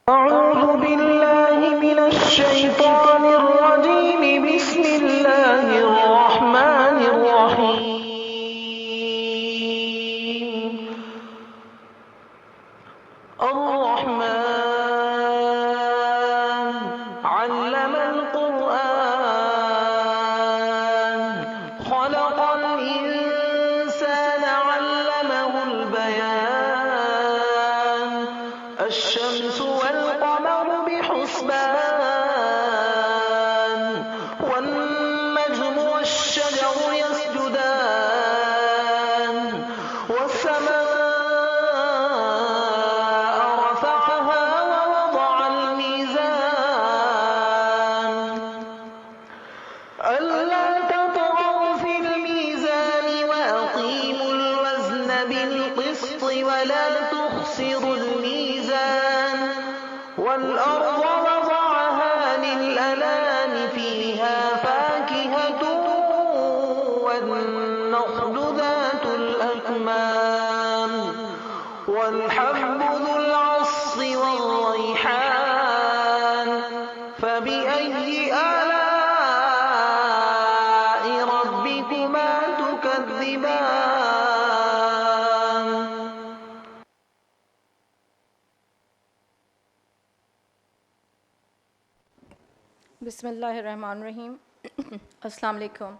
أعوذ بالله من الشيطان الرجيم بسم الله الرحمن الرحيم الرحمن علم القرآن خلق الإنسان علمه البيان الشمس والقمر بحسبان والنجم والشجر يسجدان والسماء رفعها ووضع الميزان ألا تطغوا في الميزان وأقيموا الوزن بالقسط ولا تخسروا الميزان والأرض وضعها للأنام فيها فاكهة والنخل ذات الأكمام والحب ذو العصف والريحان فبأي آلاء ربكما تكذبان Bismillahirrahmanirrahim. Assalamu alaikum.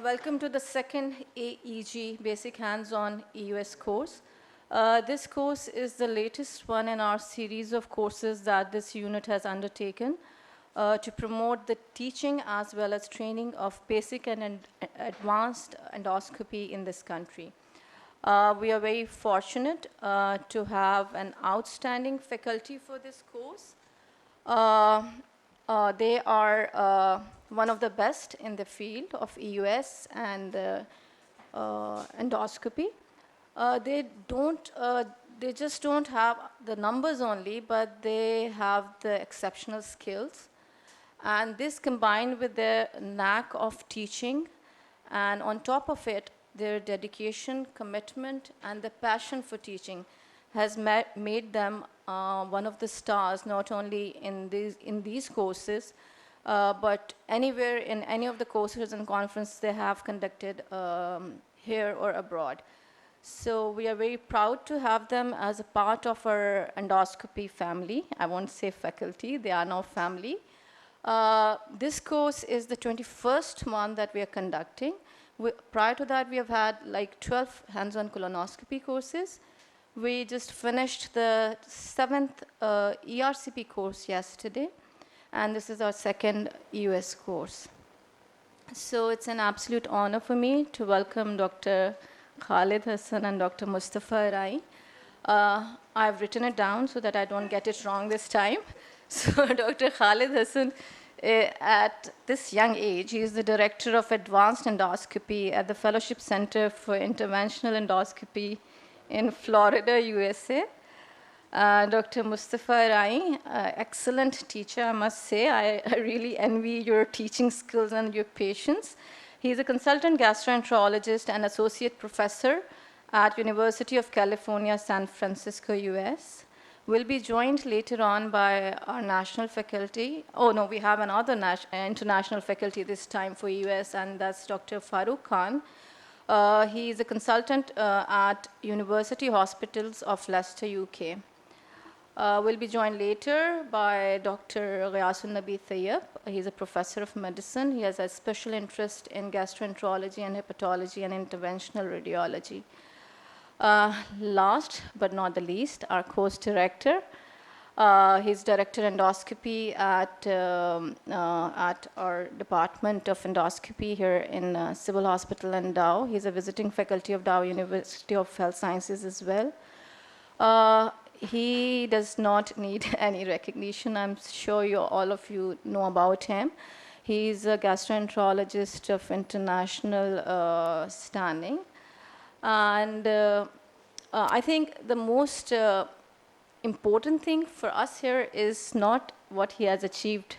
Welcome to the second AEG Basic Hands-on EUS course. This course is the latest one in our series of courses that this unit has undertaken to promote the teaching as well as training of basic and advanced endoscopy in this country. We are very fortunate to have an outstanding faculty for this course. They are one of the best in the field of EUS and endoscopy. They just don't have the numbers only, but they have the exceptional skills. And this combined with their knack of teaching, and on top of it, their dedication, commitment, and the passion for teaching has made them one of the stars, not only in these courses, but anywhere in any of the courses and conferences they have conducted here or abroad. So we are very proud to have them as a part of our endoscopy family. I won't say faculty, they are now family. This course is the 21st one that we are conducting. Prior to that, we have had like 12 hands-on colonoscopy courses. We just finished the 7th ERCP course yesterday, and this is our second EUS course. So it's an absolute honor for me to welcome Dr. Khalid Hassan and Dr. Mustafa Rai. I've written it down so that I don't get it wrong this time. So Dr. Khalid Hassan, at this young age, he is the Director of Advanced Endoscopy at the Fellowship Center for Interventional Endoscopy in Florida, USA. Dr. Mustafa Rai, excellent teacher, I must say. I really envy your teaching skills and your patience. He is a consultant gastroenterologist and associate professor at University of California, San Francisco, US. We'll be joined later on by our national faculty. Oh no, we have another international faculty this time for US, and that's Dr. Farooq Khan. He is a consultant at University Hospitals of Leicester, UK. We'll be joined later by Dr. Ghayasun Nabi Tayyab. He's a professor of medicine. He has a special interest in gastroenterology and hepatology and interventional radiology. Last but not the least, our course director. He's director endoscopy at our Department of Endoscopy here in Civil Hospital in Dow. He's a visiting faculty of Dow University of Health Sciences as well. He does not need any recognition. I'm sure all of you know about him. He's a gastroenterologist of international standing. And I think the most important thing for us here is not what he has achieved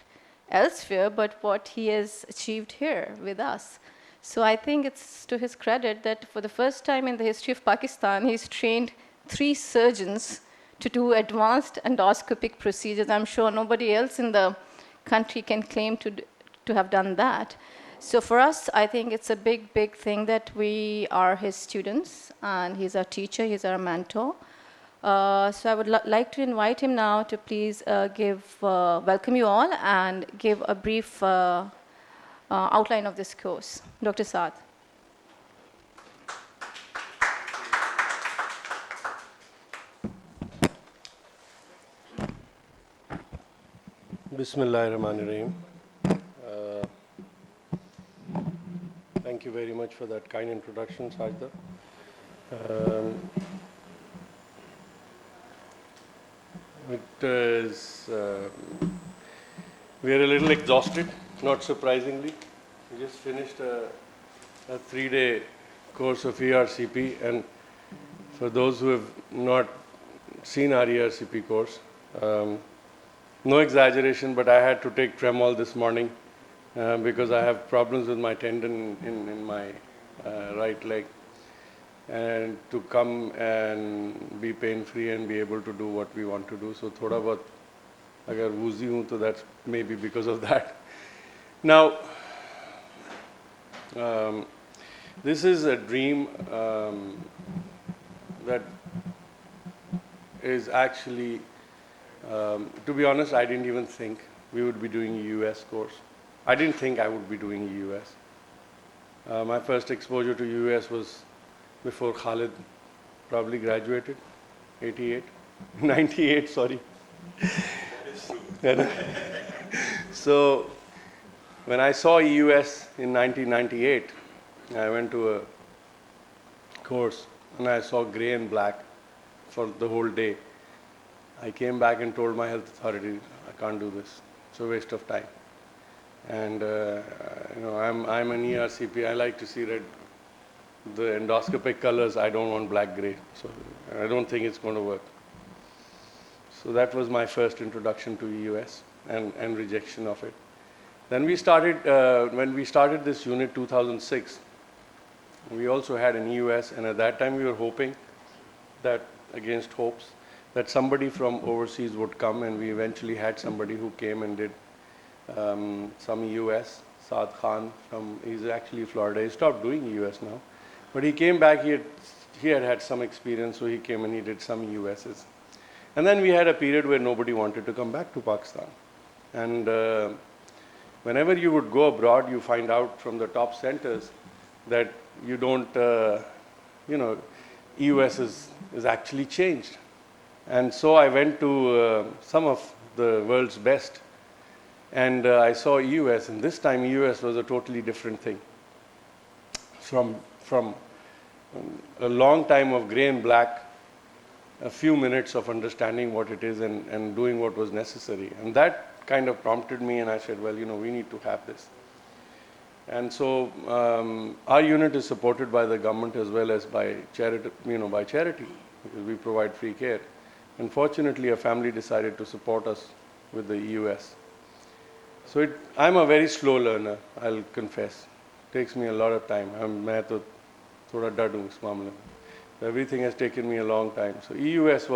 elsewhere, but what he has achieved here with us. So I think it's to his credit that for the first time in the history of Pakistan, he's trained 3 surgeons to do advanced endoscopic procedures. I'm sure nobody else in the country can claim to have done that. So for us, I think it's a big, big thing that we are his students, and he's our teacher, he's our mentor. So I would like to invite him now to please welcome you all and give a brief outline of this course. Dr. Saad. Bismillahirrahmanirrahim. Thank you very much for that kind introduction, Sajda. We are a little exhausted, not surprisingly. We just finished a 3-day course of ERCP, and for those who have not seen our ERCP course, no exaggeration, but I had to take Tremol this morning because I have problems with my tendon in my right leg, and to come and be pain-free and be able to do what we want to do. So thoda bahut agar woozy hu, to that's maybe because of that. Now, this is a dream that is actually, to be honest, I didn't even think we would be doing a EUS course. I didn't think I would be doing EUS. My first exposure to EUS was before Khalid probably graduated, 88, 98, sorry. So when I saw EUS in 1998, I went to a course and I saw grey and black for the whole day. I came back and told my health authority, I can't do this. It's a waste of time. And I'm an ERCP. I like to see red, the endoscopic colors. I don't want black gray. So I don't think it's going to work. So that was my first introduction to EUS and rejection of it. Then we started, when we started this unit 2006, we also had an EUS, and at that time we were hoping that, against hopes, that somebody from overseas would come, and we eventually had somebody who came and did some EUS. Saad Khan, he's actually Florida. He stopped doing EUS now. But he came back, he had some experience, so he came and he did some EUSs. And then we had a period where nobody wanted to come back to Pakistan. And whenever you would go abroad, you find out from the top centers that you don't, EUS is actually changed. And so I went to some of the world's best, and I saw EUS, and this time EUS was a totally different thing. From a long time of grey and black, a few minutes of understanding what it is and doing what was necessary. And that kind of prompted me, and I said, well, we need to have this. And so our unit is supported by the government as well as by charity, because we provide free care. Unfortunately, a family decided to support us with the EUS. So I'm a very slow learner, I'll confess. It takes me a lot of time. मैं तो थोड़ा डर हूँ इस मामले में. Everything has taken me a long time. So EUS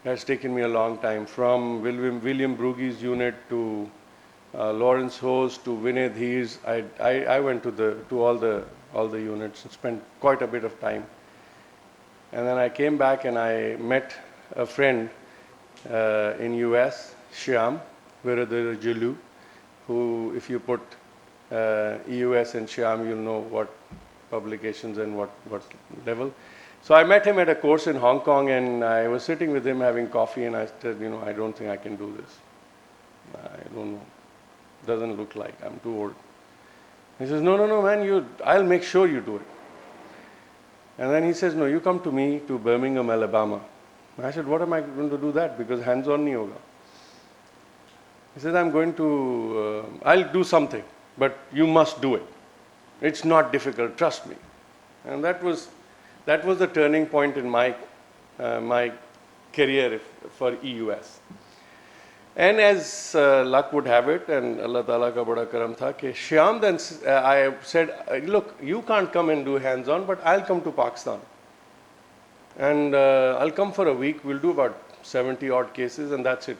has taken me a long time, from William Brugge's unit to Lawrence Hose to Vinay Dheer's. I went to all the units and spent quite a bit of time. And then I came back and I met a friend in US, Shyam Viradhar Jalu, who, if you put EUS and Shyam, you'll know what publications and what level. So I met him at a course in Hong Kong, and I was sitting with him having coffee, and I said, I don't think I can do this. I don't know. Doesn't look like. I'm too old. He says, no, man, I'll make sure you do it. And then he says, no, you come to me to Birmingham, Alabama. I said, what am I going to do that? Because hands-on nahi hoga. He says, I'll do something, but you must do it. It's not difficult, trust me. And that was the turning point in my career for EUS. And as luck would have it, and Allah Ta'ala ka bada karam tha, ke Shyam then, I said, look, you can't come and do hands-on, but I'll come to Pakistan. And I'll come for a week. We'll do about 70 odd cases, and that's it.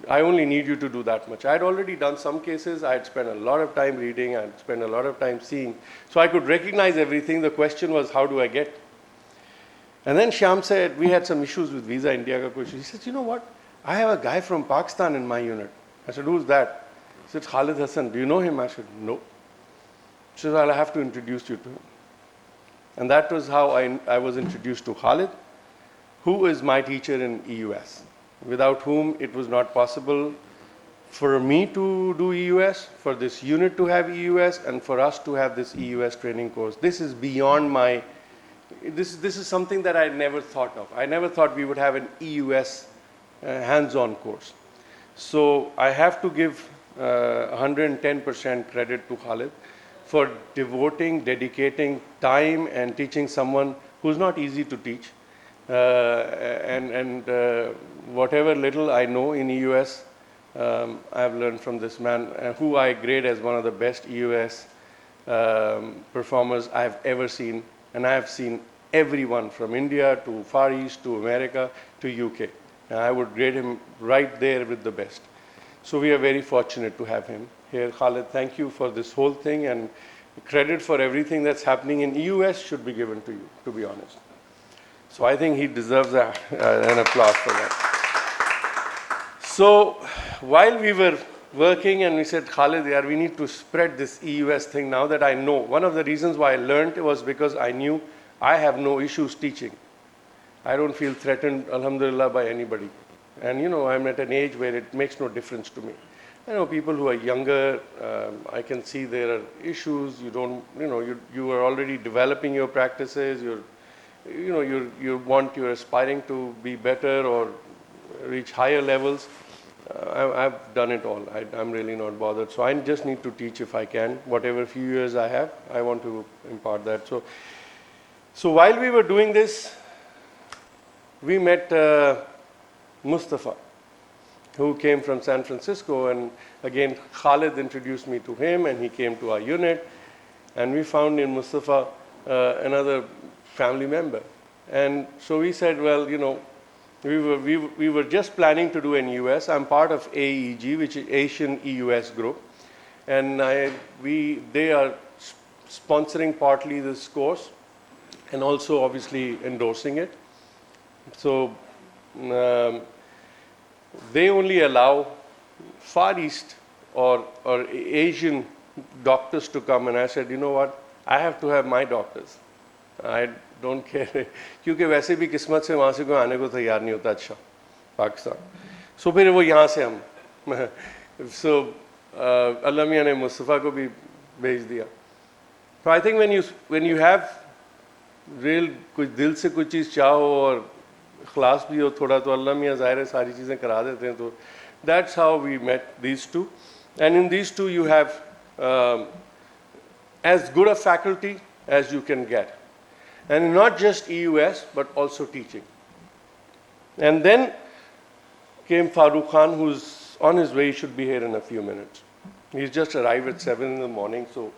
I only need you to do that much. I had already done some cases. I had spent a lot of time reading. I had spent a lot of time seeing. So I could recognize everything. The question was, how do I get? And then Shyam said, we had some issues with Visa India ka kuch. He said, you know what? I have a guy from Pakistan in my unit. I said, who's that? He said, Khalid Hassan. Do you know him? I said, no. He said, I'll have to introduce you to him. And that was how I was introduced to Khalid, who is my teacher in EUS, without whom it was not possible for me to do EUS, for this unit to have EUS, and for us to have this EUS training course. This is beyond my, this is something that I never thought of. I never thought we would have an EUS hands-on course. So I have to give 110% credit to Khalid for dedicating time and teaching someone who's not easy to teach. Whatever little I know in EUS, I've learned from this man, who I grade as one of the best EUS performers I've ever seen. And I have seen everyone from India to Far East to America to UK. And I would grade him right there with the best. So we are very fortunate to have him here. Khalid, thank you for this whole thing, and credit for everything that's happening in EUS should be given to you, to be honest. So I think he deserves an applause for that. So while we were working and we said, Khalid, yaar, we need to spread this EUS thing now that I know. One of the reasons why I learned was because I knew I have no issues teaching. I don't feel threatened, alhamdulillah, by anybody. And you know, I'm at an age where it makes no difference to me. I know people who are younger, I can see there are issues. You don't, you are already developing your practices. You're aspiring to be better or reach higher levels. I've done it all. I'm really not bothered. So I just need to teach if I can. Whatever few years I have, I want to impart that. So while we were doing this, we met Mustafa, who came from San Francisco, and again Khalid introduced me to him, and he came to our unit, and we found in Mustafa another family member. And so we said, well, we were just planning to do an EUS. I'm part of AEG, which is Asian EUS group, and they are sponsoring partly this course and also obviously endorsing it. So they only allow Far East or Asian doctors to come, and I said, you know what, I have to have my doctors. I don't care, क्योंकि वैसे भी किस्मत से वहाँ से कोई आने को तैयार नहीं होता अच्छा पाकिस्तान. So फिर वो यहाँ से हम so अल्लाह मियाँ ने मुस्तफ़ा को भी भेज दिया. So I think when you have real कुछ दिल से कुछ चीज़ चाहो और ख़लास भी हो थोड़ा, तो अल्लाह मियाँ ज़ाहिर है सारी चीज़ें करा देते हैं. तो that's how we met these two, and in these two you have as good a faculty as you can get. And not just EUS, but also teaching. And then came Farooq Khan, who's on his way. He should be here in a few minutes. He's just arrived at 7 in the morning, so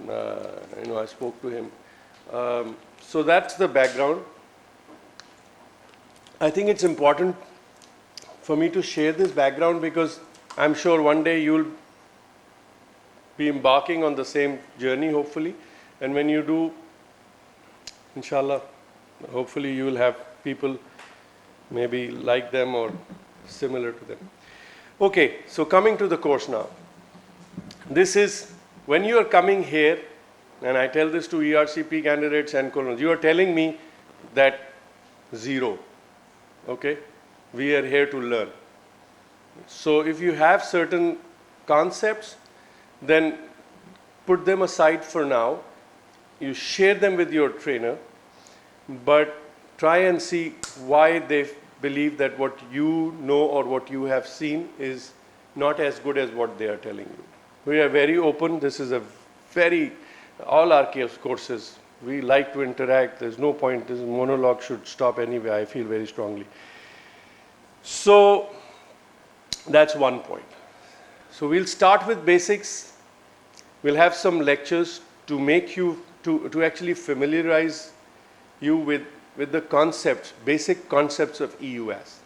I spoke to him. So that's the background. I think it's important for me to share this background because I'm sure one day you'll be embarking on the same journey, hopefully. And when you do, inshallah, hopefully you will have people maybe like them or similar to them. Okay, so coming to the course now. This is, when you are coming here, and I tell this to ERCP candidates and colonels, you are telling me that zero, okay? We are here to learn. So if you have certain concepts, then put them aside for now. You share them with your trainer, but try and see why they believe that what you know or what you have seen is not as good as what they are telling you. We are very open. This is all our courses, we like to interact. There's no point, this monologue should stop anyway, I feel very strongly. So that's one point. So we'll start with basics. We'll have some lectures to make you to actually familiarize you with with the concepts, basic concepts of EUS.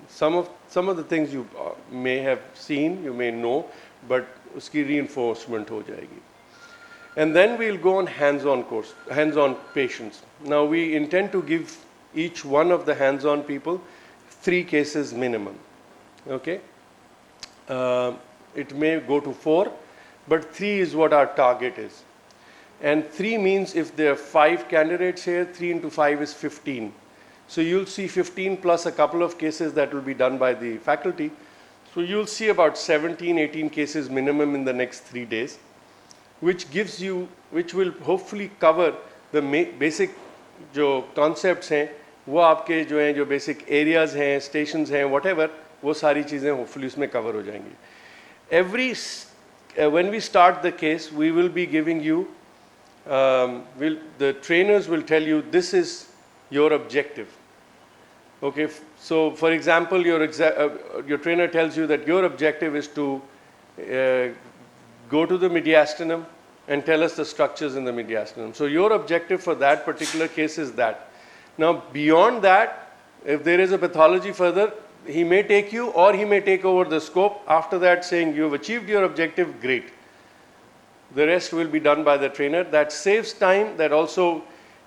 Some of the things you may have seen, you may know, but uski reinforcement ho jayegi. And then we'll go on hands-on course, hands-on patients. Now we intend to give each one of the hands-on people 3 cases minimum. Okay? It may go to 4, but 3 is what our target is. And 3 means if there are 5 candidates here, 3 into 5 is 15. So you'll see 15 plus a couple of cases that will be done by the faculty. So you'll see about 17, 18 cases minimum in the next 3 days, which gives you, which will hopefully cover the basic जो concepts हैं, वो आपके जो हैं, जो basic areas हैं, stations हैं, whatever, वो सारी चीज़ें hopefully उसमें cover हो जाएंगी. When we start the case, we will be giving you, the trainers will tell you this is your objective. Okay, so for example, your trainer tells you that your objective is to go to the mediastinum and tell us the structures in the mediastinum. So your objective for that particular case is that. Now beyond that, if there is a pathology further, he may take you or he may take over the scope. After that saying you've achieved your objective, great. The rest will be done by the trainer. That saves time. That also,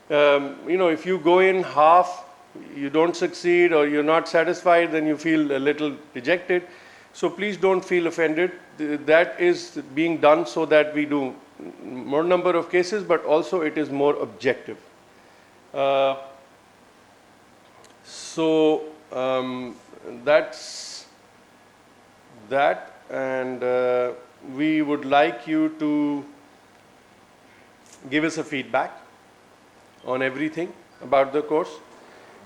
if you go in half, you don't succeed or you're not satisfied, then you feel a little dejected. So please don't feel offended. That is being done so that we do more number of cases, but also it is more objective. That's that, and we would like you to give us a feedback on everything about the course.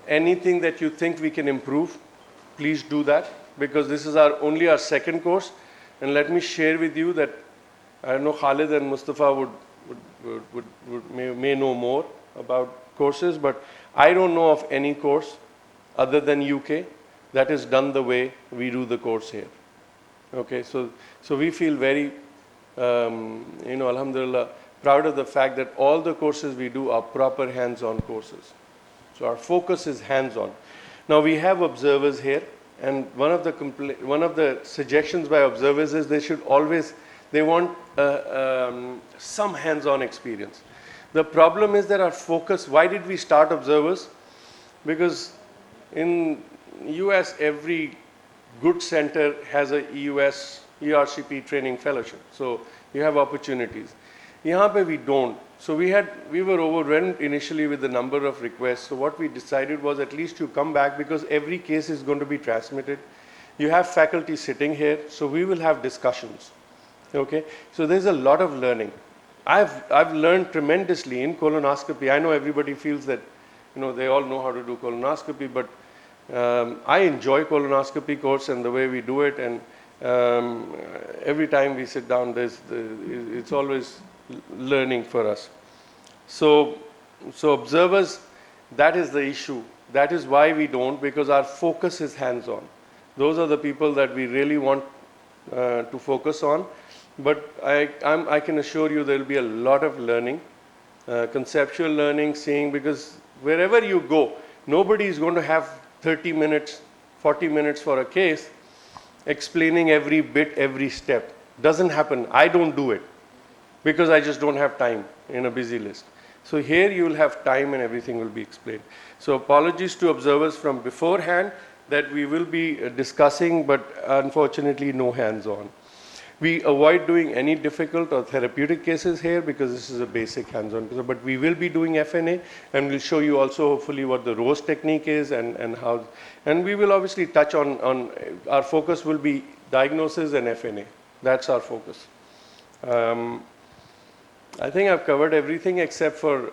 Anything that you think we can improve, please do that, because this is only our second course. And let me share with you that I know Khalid and Mustafa may know more about courses, but I don't know of any course other than UK that is done the way we do the course here. Okay, so we feel very, alhamdulillah, proud of the fact that all the courses we do are proper hands-on courses. So our focus is hands-on. Now we have observers here, and one of the suggestions by observers is they want some hands-on experience. The problem is that our focus, why did we start observers? Because in US, every good center has a EUS, ERCP training fellowship. So you have opportunities. Yahan pe we don't. So we were overwhelmed initially with the number of requests. So what we decided was at least you come back, because every case is going to be transmitted. You have faculty sitting here, so we will have discussions. Okay, so there's a lot of learning. I've learned tremendously in colonoscopy. I know everybody feels that, they all know how to do colonoscopy, but I enjoy colonoscopy course and the way we do it. And every time we sit down, it's always learning for us. So observers, that is the issue. That is why we don't, because our focus is hands-on. Those are the people that we really want to focus on. But I can assure you there will be a lot of learning, conceptual learning, seeing, because wherever you go, nobody is going to have 30 minutes, 40 minutes for a case explaining every bit, every step. Doesn't happen. I don't do it, because I just don't have time in a busy list. So here you will have time and everything will be explained. So apologies to observers from beforehand that we will be discussing, but unfortunately no hands-on. We avoid doing any difficult or therapeutic cases here because this is a basic hands-on. But we will be doing FNA, and we'll show you also hopefully what the ROSE technique is and how. And we will obviously touch on our focus will be diagnosis and FNA. That's our focus. I think I've covered everything except for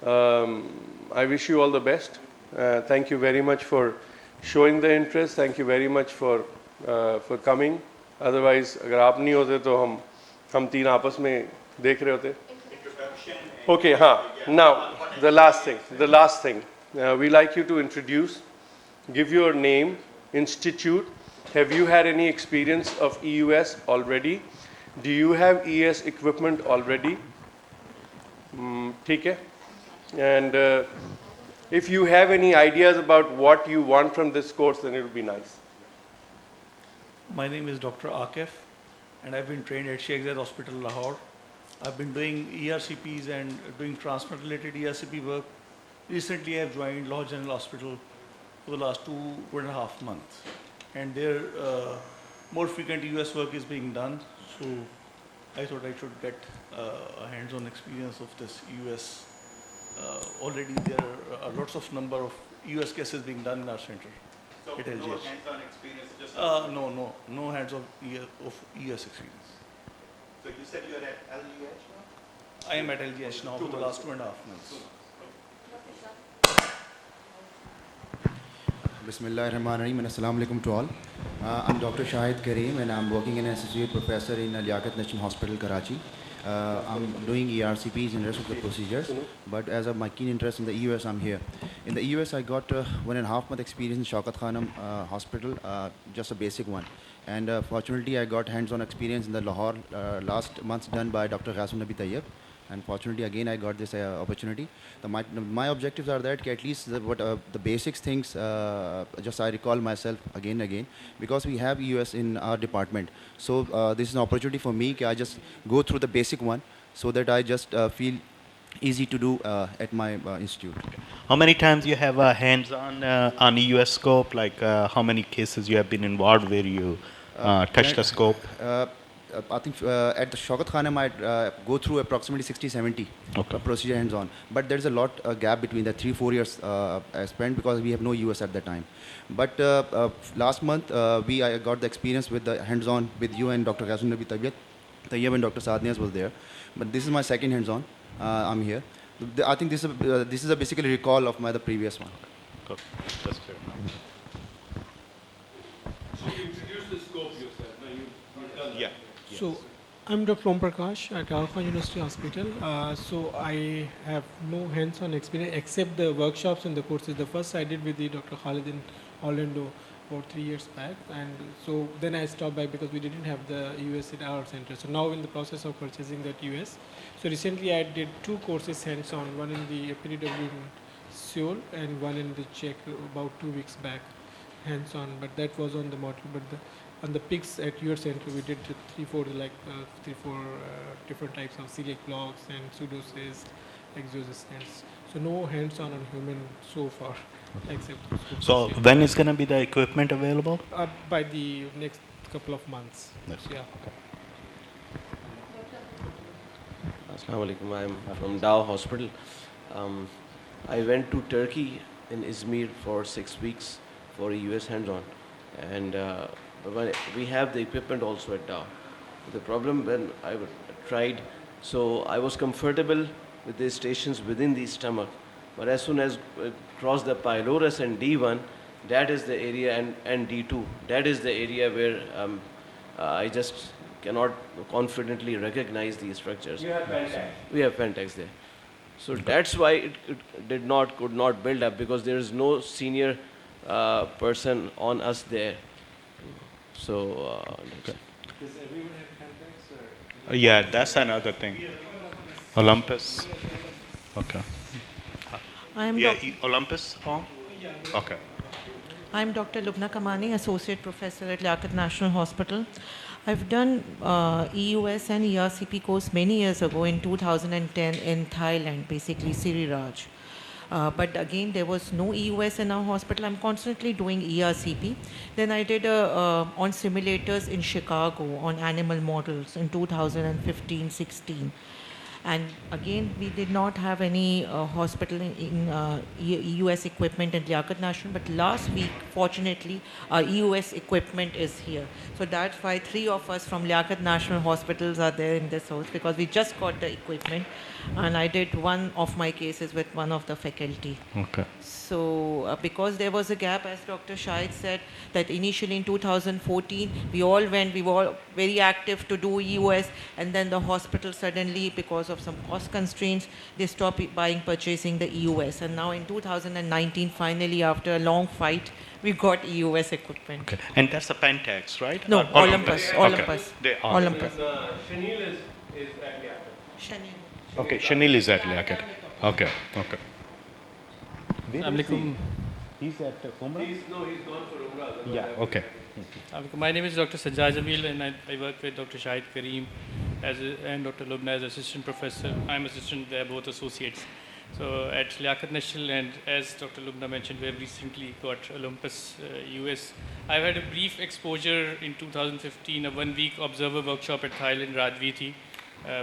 I wish you all the best. Thank you very much for showing the interest. Thank you very much for coming. Otherwise, अगर आप नहीं होते तो हम तीन आपस में देख रहे होते. Okay, now the last thing. We like you to introduce, give your name, institute. Have you had any experience of EUS already? Do you have ES equipment already? ठीक है. And If you have any ideas about what you want from this course, then it would be nice. My name is Dr. Akif, and I've been trained at Sheikh Zayed Hospital, Lahore. I've been doing ERCPs and doing transplant-related ERCP work. Recently, I've joined Lahore General Hospital for the last 2.5 months. And there, more frequent EUS work is being done. So I thought I should get a hands-on experience of this EUS. Already there are lots of number of EUS cases being done in our center. So at no LGH. hands-on experience, just No hands-on of EUS experience. So you said you're at LUH now? I am at LGH now for the last 2.5 months. Bismillahirrahmanirrahim and Assalamu alaikum to all. I'm Dr. Shahid Kareem and I'm working as an associate professor in Liaquat National Hospital, Karachi. I'm doing ERCPs and rest of the procedures, but as of my keen interest in the EUS, I'm here. In the EUS, I got 1.5 month experience in Shaukat Khanum Hospital, just a basic one. And fortunately, I got hands-on experience in the Lahore last month done by Dr. Ghassan Nabi Tayyib. And fortunately, again, I got this opportunity. My objectives are that at least the basics things, just I recall myself again and again, because we have EUS in our department. So this is an opportunity for me. I just go through the basic one so that I just feel easy to do at my institute. How many times you have a hands-on on EUS scope? Like how many cases you have been involved where you touch the scope? I think at the Shaukat Khanum, I go through approximately 60-70 procedure hands-on. But there's a lot gap between the 3-4 years I spent because we have no US at that time. But last month, I got the experience with the hands-on with you and Dr. Ghassan Nabi Tayyib and Dr. Sadnias was there. But this is my second hands-on. I'm here. I think this is a basically recall of the previous one. Cool. That's fair. So you introduce the scope yourself. No, you've done that. Yeah. So, I'm Dr. Om Prakash at Karachi University Hospital. So, I have no hands-on experience except the workshops and the courses. The first I did with the Dr. Khalid in Orlando about 3 years back, and so then I stopped by because we didn't have the US in our center. So now in the process of purchasing that US. So recently I did 2 courses hands-on, one in the PDW in Seoul and one in the Czech about 2 weeks back, hands-on. But that was on the model. But on the pigs at your center, we did 3-4 different types of celiac blocks and pseudocysts, exosistents. So no hands-on on human so far, except So when is going to be the equipment available? by the next couple of months. Yes. Yeah. Assalamu alaikum. I'm from Dow Hospital. I went to Turkey in Izmir for 6 weeks for a US hands-on, and we have the equipment also at Dow. The problem when I tried, so I was comfortable with the stations within the stomach, but as soon as cross the pylorus and D1, that is the area, and D2, that is the area where I just cannot confidently recognize these structures. You have Pentax. We have Pentax there. So that's why it could not build up, because there is no senior person on us there. So, Does everyone have Pentax? Yeah, that's another thing. Olympus. Okay. I'm Yeah, Olympus home? Okay. I'm Dr. Lubna Kamani, Associate Professor at Liaquat National Hospital. I've done EUS and ERCP course many years ago in 2010 in Thailand, basically Siriraj. But again, there was no EUS in our hospital. I'm constantly doing ERCP. Then I did on simulators in Chicago on animal models in 2015-16. And again, we did not have any hospital in EUS equipment in Liaquat National, but last week, fortunately, our EUS equipment is here. So that's why 3 of us from Liaquat National Hospitals are there in this house, because we just got the equipment. And I did one of my cases with one of the faculty. Okay. So because there was a gap, as Dr. Shahid said, that initially in 2014, we were all very active to do EUS, and then the hospital suddenly, because of some cost constraints, they stopped purchasing the EUS. And now in 2019, finally, after a long fight, we got EUS equipment. Okay. And that's a Pentax, right? No, Or Olympus. Okay. Olympus. They are. Olympus. Chenille is at Liaquat. Shani. Okay, Chenille is at Liaquat. Okay, okay. Assalamualaikum. He's at Umrah? He's gone for Umrah. Yeah, okay. My name is Dr. Sanjay Jamil, and I work with Dr. Shahid Kareem and Dr. Lubna as assistant professor. I'm assistant, they're both associates. So at Liaquat National, and as Dr. Lubna mentioned, we have recently got Olympus EUS. I've had a brief exposure in 2015, a 1-week observer workshop at Thailand, Rajviti,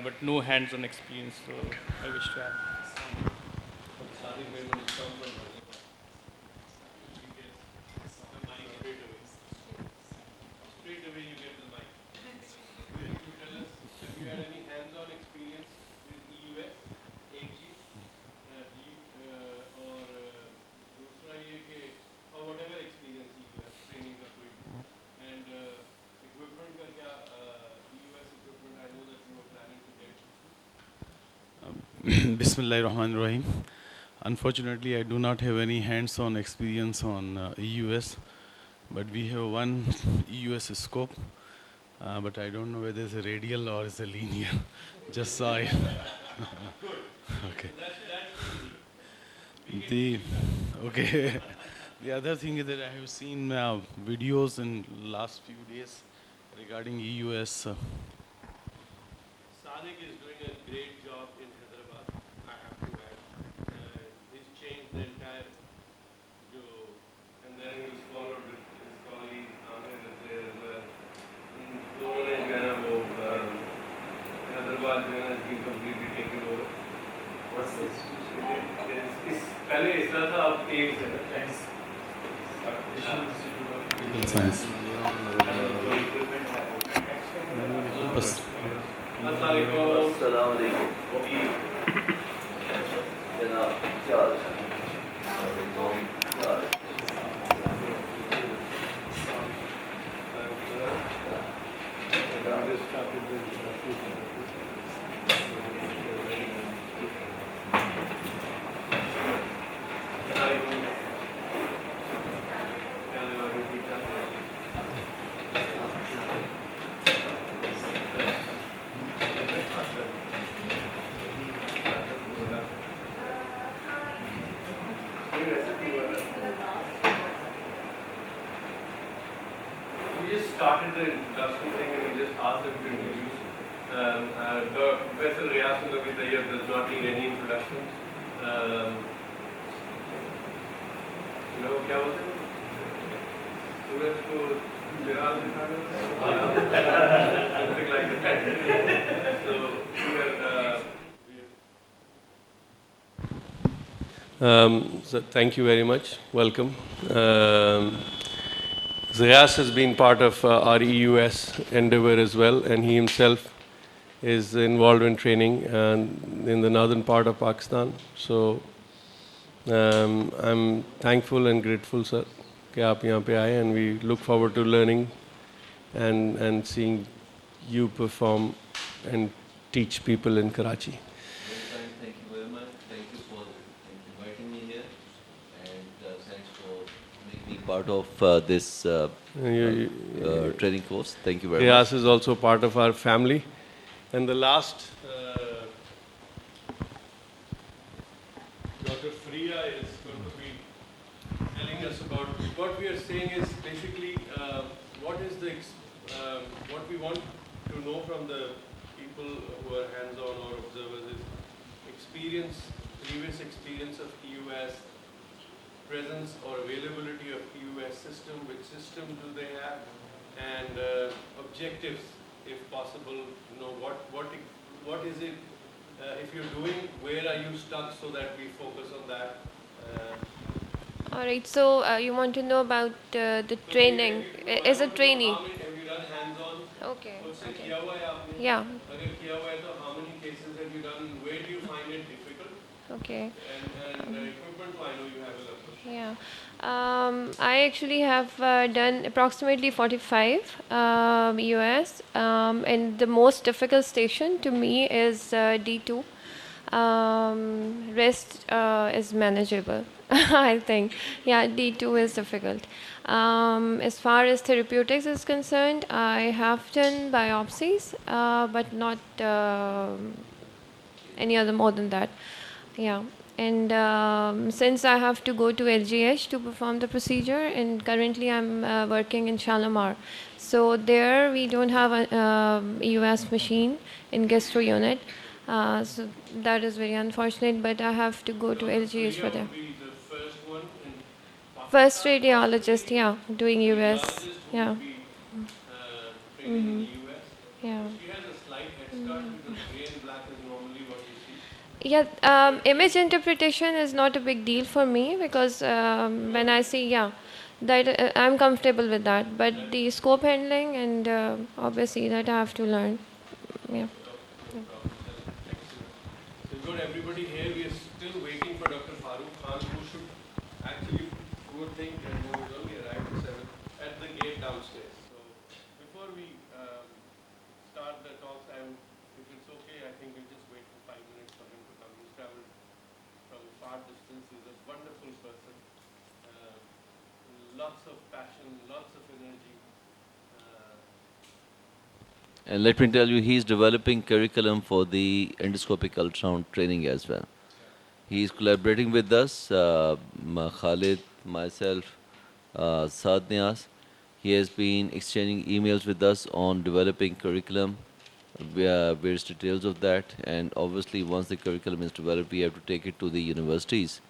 but no hands-on experience, so I wish to have. Bismillahirrahmanirrahim. Unfortunately, I do not have any hands-on experience on EUS, but we have one EUS scope, but I don't know whether it's a radial or it's a linear. Just saw it. Okay. Okay. The other thing is that I have seen videos in last few days regarding EUS. Sadiq is doing a great job in Hyderabad, I have to add. He's changed the entire and then he's followed with his colleague Ahmed there as well. दोनों ने जो है ना वो हैदराबाद जो है ना की completely taken over. What's this? इस पहले इस तरह था अब एक से Science. We just started the introduction thing and we just asked them to introduce. Professor Riyas does not need any introduction. You know क्या बोलते हैं? सूरज को जगाल दिखाना something like that. So so thank you very much. Welcome. Zayas has been part of our EUS endeavor as well, and he himself is involved in training in the northern part of Pakistan. So I'm thankful and grateful, sir, कि आप यहाँ पे आए, and we look forward to learning and seeing you perform and teach people in Karachi. Thank you very much. Thank you for inviting me here, and thanks for making me part of this training course. Thank you very much. Riyas is also part of our family. And the last, Dr. Freya is going to be telling us about what we are saying is basically what is the what we want to know from the people who are hands-on or observers is previous experience of EUS, presence or availability of EUS system, which system do they have, and objectives, if possible. You know what is it? If you're doing, where are you stuck, so that we focus on that. All right. So you want to know about the training as a trainee. Have you done hands-on? Okay. Okay. Yeah. How many cases have you done? Where do you find it difficult? Okay. And equipment, I know you have a lot. Yeah. I actually have done approximately 45 EUS, and the most difficult station to me is D2. Rest is manageable, I think. Yeah, D2 is difficult. As far as therapeutics is concerned, I have done biopsies, but not any other more than that. Yeah. And since I have to go to LGH to perform the procedure, and currently I'm working in Shalimar. So there we don't have a EUS machine in gastro unit. So that is very unfortunate, but I have to go to LGH for that. First radiologist, yeah, doing US, yeah. Mm-hmm. Yeah. Yeah, image interpretation is not a big deal for me because when I see, yeah, that I'm comfortable with that. But the scope handling and obviously that I have to learn. Yeah. So we've got everybody here. We are still waiting for Dr. Farooq Khan, who should actually, you would think, and he was only arrived at 7 at the gate downstairs. So before we start the talks, if it's okay, I think we'll just wait for 5 minutes for him to come. He's traveled from a far distance. He's a wonderful person. Lots of passion, lots of energy. And let me tell you, he's developing curriculum for the endoscopic ultrasound training as well. He's collaborating with us, Khalid, myself, Saad Niaz. He has been exchanging emails with us on developing curriculum, various details of that. And obviously, once the curriculum is developed, we have to take it to the universities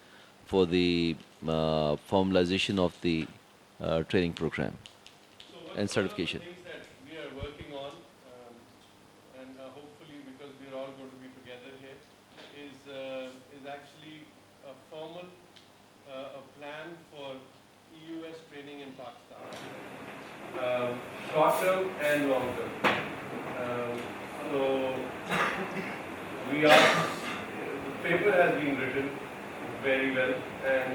for the formalization of the training program and certification. We are working on, and hopefully because we're all going to be together here, is actually a formal a plan for EUS training in Pakistan, short term and long term. So the paper has been written very well and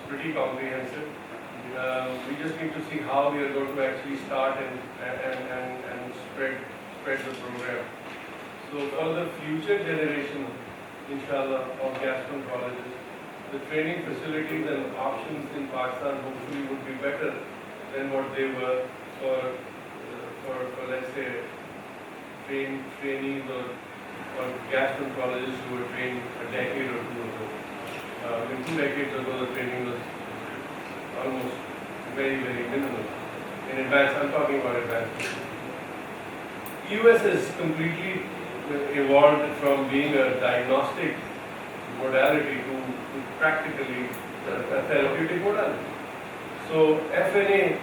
pretty comprehensive. We just need to see how we are going to actually start and spread the program. So for the future generation, inshallah, of gastroenterologists, the training facilities and options in Pakistan hopefully would be better than what they were for let's say trainees or gastroenterologists who were trained a decade or two ago. In 2 decades ago, the training was almost very, very minimal. In advanced, I'm talking about advanced. EUS has completely evolved from being a diagnostic modality to practically a therapeutic modality. So FNA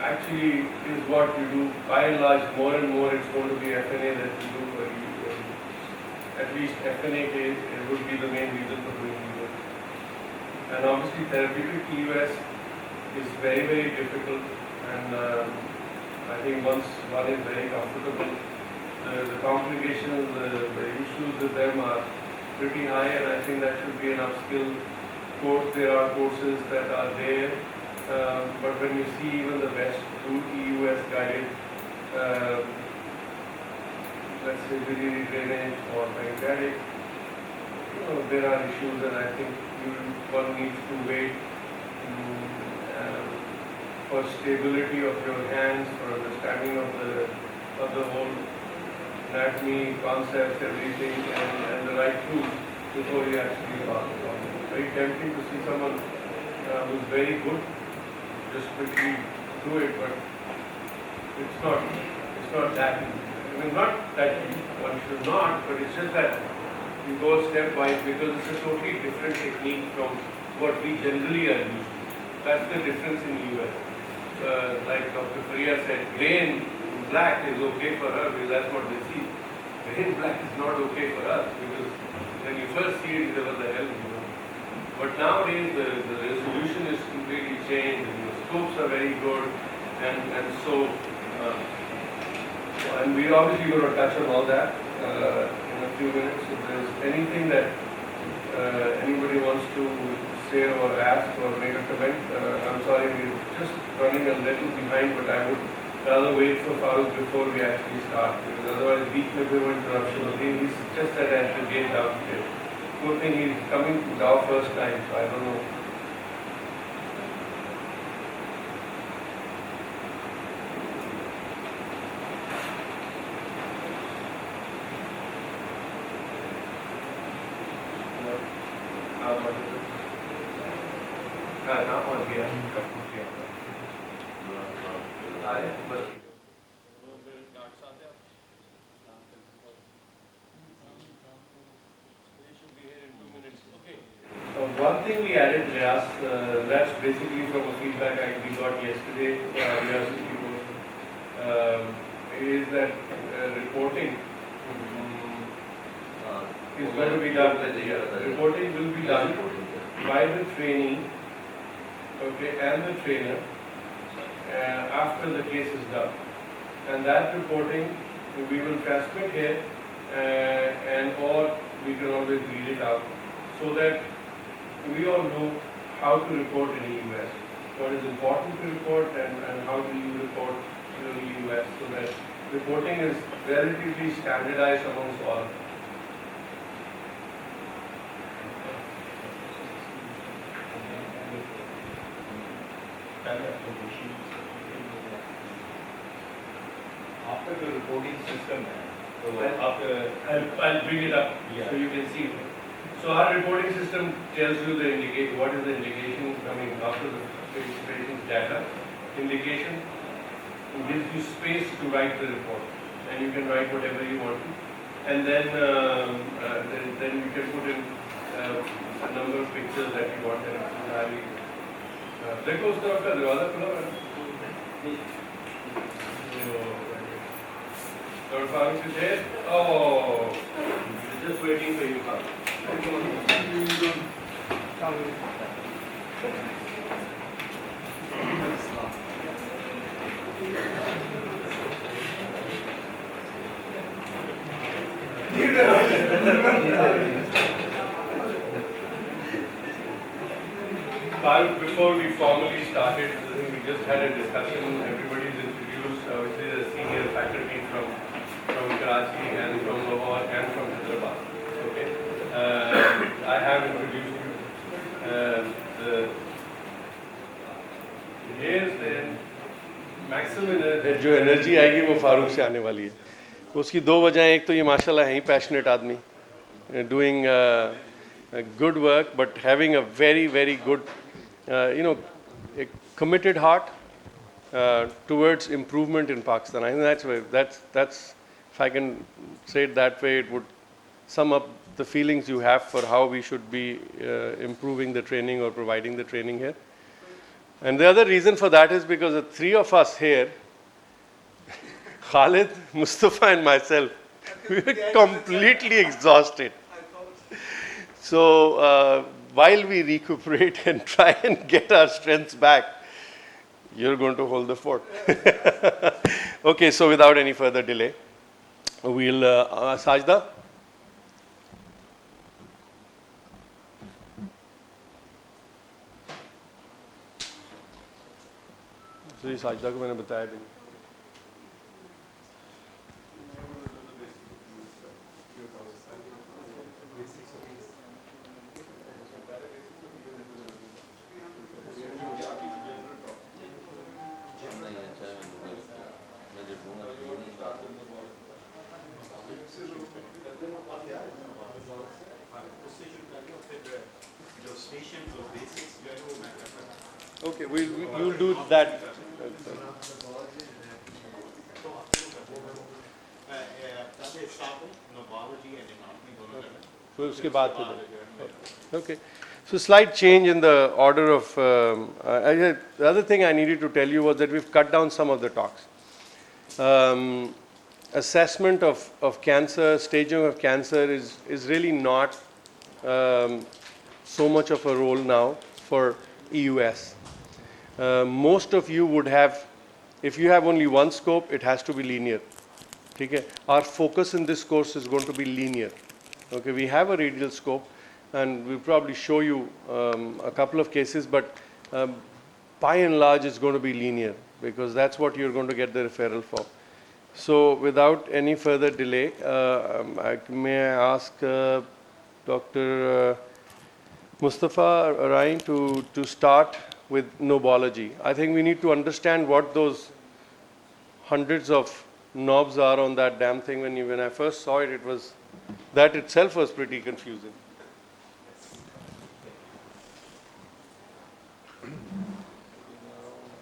actually is what you do. By and large, more and more it's going to be FNA that you do for at least FNA case, it would be the main reason for doing EUS. And obviously therapeutic EUS is very, very difficult, and I think once one is very comfortable, the complications, the issues with them are pretty high, and I think that should be an upskill course. There are courses that are there, but when you see even the best EUS guided, let's say biliary drainage or pancreatic, there are issues, and I think one needs to wait for stability of your hands, for understanding of the whole anatomy, concepts, everything, and the right tools before you actually pass it on. It's very tempting to see someone who's very good just quickly do it, but it's not that easy. I mean, not that one should not, but it's just that you go stepwise because it's a totally different technique from what we generally are used to. That's the difference in EUS. Like Dr. Faria said, gray and black is okay for her because that's what they see. Gray and black is not okay for us because when you first see it, there was the hell, But nowadays the resolution is completely changed and the scopes are very good, and so and we're obviously going to touch on all that in a few minutes. If there's anything that anybody wants to say or ask or make a comment, I'm sorry, we're just running a little behind, but I would rather wait for Farooq before we actually start, because otherwise we may be one interruption. He's just at the gate downstairs. Good thing he's coming to Dow first time, so I don't know. One thing we added, Riaz, that's basically from a feedback we got yesterday, is that reporting is going to be done. Reporting will be done by the trainee, okay, and the trainer after the case is done. And that reporting we will transmit here, and or we can always read it out, so that we all know how to report in EUS, what is important to report, and how do you report in EUS, so that reporting is relatively standardized amongst all. After the reporting system, I'll bring it up so you can see it. So our reporting system tells you what is the indication coming after the patient's data. Indication gives you space to write the report, and you can write whatever you want to. And then you can put in a number of pictures that you want. देखो उसका आपका दरवाजा खुला है। Dr. Farooq is there. Oh, just waiting for you, Farooq. Farooq, before we formally started, we just had a discussion. Everybody's introduced. Obviously, the senior faculty from Karachi and from Lahore and from Hyderabad. Okay, I have introduced you. Here's the maximum जो energy आएगी वो फारूक से आने वाली है. उसकी दो वजह, एक तो ये माशाल्लाह है ही पैशनेट आदमी, doing good work, but having a very, very good, a committed heart towards improvement in Pakistan. I think that's if I can say it that way, it would sum up the feelings you have for how we should be improving the training or providing the training here. And the other reason for that is because the three of us here, Khalid, Mustafa and myself, we were completely exhausted. So while we recuperate and try and get our strengths back, you're going to hold the fort. Okay, so without any further delay, we'll Sajda. So ये साजदा को मैंने बताया भी नहीं. Okay, we'll do that. Okay. So slight change in the order of. The other thing I needed to tell you was that we've cut down some of the talks. Assessment of cancer, staging of cancer is really not so much of a role now for EUS. Most of you would have, if you have only one scope, it has to be linear. Okay? Our focus in this course is going to be linear. Okay, we have a radial scope, and we'll probably show you a couple of cases, but by and large it's going to be linear, because that's what you're going to get the referral for. So without any further delay, may I ask Dr. Mustafa Arain to start with knobology. I think we need to understand what those hundreds of knobs are on that damn thing. When I first saw it, that itself was pretty confusing.